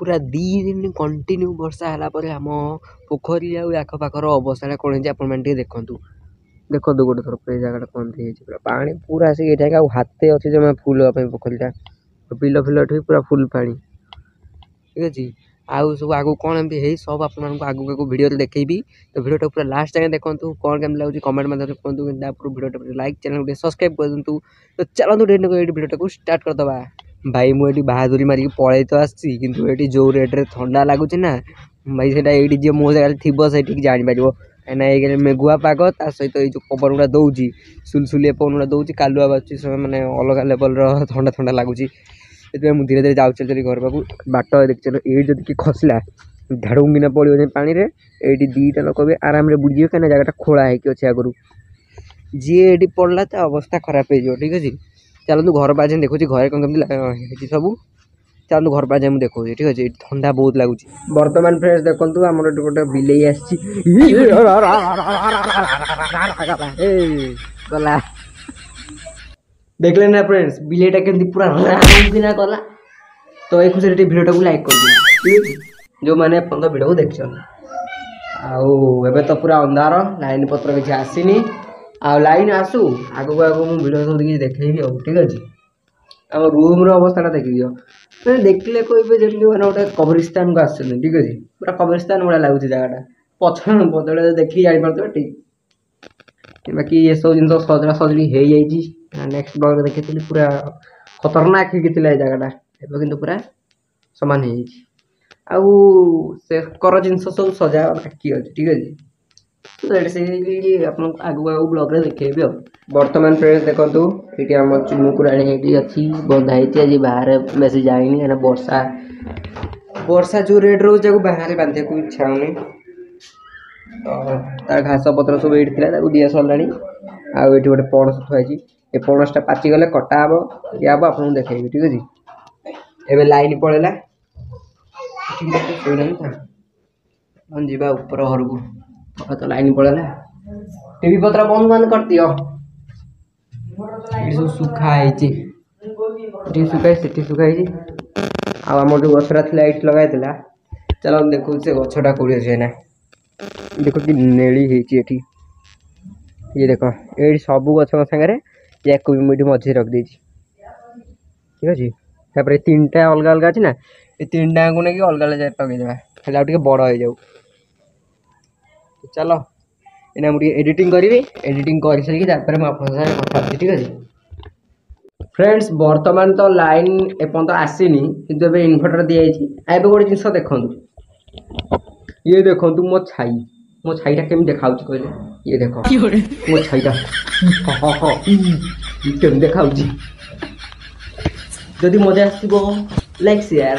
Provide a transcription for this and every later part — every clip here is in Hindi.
पूरा 2 दिन कंटिन्यू वर्षा है आम पोखरी आखपाखर अवस्था कौन है आप देखूँ देखो गोटे थर पूरा जगह कौन पूरा पानी पूरा आसिक ये हाथे अच्छे जमा फुल हाँपाई पोखरीटा बिल फिल पूरा फुल पानी ठीक अच्छे आउ सब आगू कौन एमती है सब आपको वीडियो देखी तो वीडियो पूरा लास्ट जाए देखो कौन केमती लगे कमेंट मध्य कहतु वीडियो लाइक चैनल सब्सक्राइब कर दिंतु तो चलते वीडियो को स्टार्ट करदे भाई मुझे बहादुरी मारिक पलि तो आसी कि जो रेट्रे ठंडा लगुच ना भाई से जी मो जगह थी से जापर कहीं मेघुआ पाग ता सहित ये जो पवन गुड़ा दौर सुलसुलिया पवन गुड़ा दौर कालुआ बाजू मैंने अलग लेवल ठंडा ठंडा लगुच धीरे धीरे जाऊँ चल घर पाक बाट देखिए ये जब कि खसला झाड़ूंगिना पड़ो पानी में ये 2टा लोक भी आराम से बुड़े कहीं जगह खोला है अच्छे आगु जी ये पड़ा तो अवस्था खराब हो ठीक अच्छे चलते घर पास देखो घर कौन कमी सब चलते घर पास मुझे देखो ठीक अच्छे ठंडा बहुत लगुच बर्तमान फ्रेंड्स देखो आम गोटे बिले गला देखले ना फ्रेंड्स बिलेटा केमती पूरा राउंड कला तो एक खुशी वीडियो को लाइक कर दिए जो मैंने वीडियो को देख आउ तो पूरा अंधार लाइन पत्र किसी आसीनी आ लाइन आसू आगू आगू मुझे वीडियो सब देखिए देखेबी ठीक अच्छे आम रूम अवस्था देखी दियो मैंने देखले कहे जमी मैंने गोटे कब्रिस्तान को आस ठीक अच्छे पूरा कब्रिस्तान भाया लगुच जगह पछ बदले देखिए जापर ठीक बाकी ये सब जिन सजड़ा सजड़ी हो जाए नेक्स्ट ब्लॉग देखी पूरा खतरनाक होगी जगहटा एवं कि पूरा सामान हो कर जिनस सब सजा बाकी अच्छे ठीक अच्छे तो आप आगू आगू ब्लॉग देखेबी बर्तमान फ्रेंड्स देखो ये आम चुमुकुराणी अच्छी बंधा आज बाहर बेस जाए वर्षा वर्षा जो रेट रोज बाहर बांधे को इच्छा होनी तो तार घास पत्र सब ये दि सरला आउ ये गोटे पणस थुआई ये पणसटा पाचिगले कटा हम दिया आप देखेबी ठीक अच्छे एवं लाइन पड़ेगा जा ऊपर घर को तो लाइन पड़ेगा टीवी पत्र बंद बंद कर दियो सब सुखाई सुखाई आम जो गछटा थी ये लगाई चलो देखो से गछटा कौड़ी अच्छे ना देखो कि नेली है ये देखो ये सब गछ सागर या को भी मुझे मझे रखी ठीक अच्छे तापर 3टा अलग अलग अच्छे ना ये 3टा को लेकिन अलग अलग पकईदेवा खाली बड़ हो जाऊ चलो इना मुझे एडिटिंग करी एडिटिंग कर सारी कथा ठीक अच्छे फ्रेंड्स बर्तमान तो लाइन एपर्त आसीनी किंतु इन्वर्टर दिखाई गोटे जिनस देखु ये देखो मो छाईटा केमी देखा कहले ये देखो मो छाईटा केमी देखा जदि मजा आसो लाइक शेयर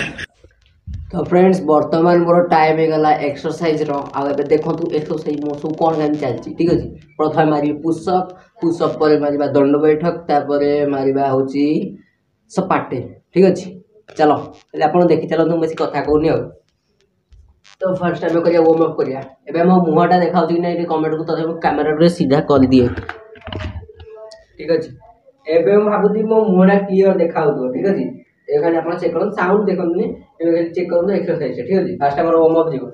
तो फ्रेंड्स बर्तमान मोर टाइम हो गला एक्सरसाइज देखो एक्सरसाइज मो सब कौन कमी चलती ठीक अच्छे प्रथम मारे पुशअप पुशअप पर मारिबा दंड बैठक तापर मारिबा होची सपाटे ठीक अच्छे चलो आप देखी चलते मुझे कथा कहूनी तो फर्स्ट टाइम करिया वार्म अप करिया एबे मो मुहटा देखा कि नहीं कमेंट को तो कैमरा रे सीधा कर दिए ठीक अच्छे एबे हम भाबुती मो मुहटा क्लियर देखा ठीक अच्छे एखाने आप चेक कर साउंड देखते चेक कर एक्सरसाइज ठीक अच्छे फास्ट टाइम वार्म अप जीव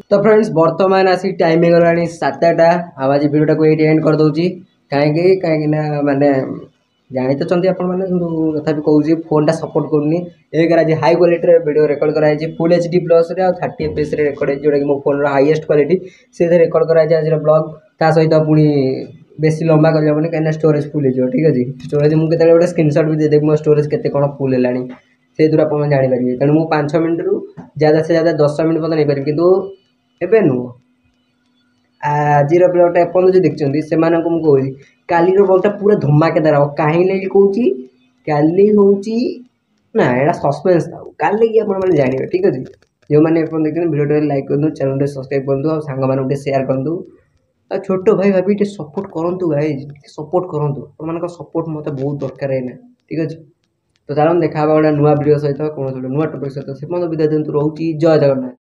तो फ्रेंड्स बर्तमान आसिक टाइम हो गला 7टा आज वीडियोटा को ये एंड कर दूसरी कहीं माने जानी तो आप तथा कहूँ फोन टा सपोर्ट करनी एक आज हाई क्वालिटी वीडियो रेकर्ड कराई full HD plus 30 FPS record जोटा कि मो फोन हाईएस्ट क्वालिटी से रेकर्ड कराई आज ब्लॉग ता सहित पुणी बेसी लंबा कर कहीं स्टोरेज फुल हो ठीक अच्छे स्टोरेज मुझे गोटे स्क्रीनशॉट भी देदेवी मो स्टोरेज केते कौन फुल है से दूर आप जापर तेणु मुझे 5 मिनट रु ज़्यादा से ज़्यादा 10 मिनट पता नहीं पारि कितु एबे नुह आज ब्लॉगटा एपर्त जो देखते से कहूँ काली ब्लॉगटा पूरा धमाकेदार हम कहीं कहूँ କାଲି ହେଉଛି ନା ଏଇଟା ସସ୍ପେନ୍ସ ଥାଉ, କାଲିକି ଆପଣମାନେ ଜାଣିବେ ଠିକ୍ ଅଛି। ଯେଉଁମାନେ ଆପଣ ଦେଖିଛନ୍ତି ଭିଡ଼ିଓଟାରେ ଲାଇକ୍ କରନ୍ତୁ, ଚ୍ୟାନେଲଟେ ସବସ୍କ୍ରାଇବ୍ କରନ୍ତୁ, ଆଉ ସାଙ୍ଗମାନଙ୍କୁ ଟିକେ ସେୟାର କରନ୍ତୁ, ଆଉ ଛୋଟ ଭାଇ ଭାବି ଟିକେ ସପୋର୍ଟ କରନ୍ତୁ ଗାଇଜ୍, ସପୋର୍ଟ କରନ୍ତୁ, ଆପଣମାନଙ୍କ ସପୋର୍ଟ ମୋତେ ବହୁତ ଦରକାର ଏଇନା ଠିକ୍ ଅଛି। ତ ଚାଲନ୍ତୁ ଦେଖା ହେବା ଗୋଟେ ନୂଆ ଭିଡ଼ିଓ ସହିତ, କୌଣସି ଗୋଟେ ନୂଆ ଟପିକ୍ ସହିତ, ସେ ପର୍ଯ୍ୟନ୍ତ ବିଦାୟ ଦିଅନ୍ତୁ, ରହୁଛି ଜୟ ଜଗନ୍ନାଥ।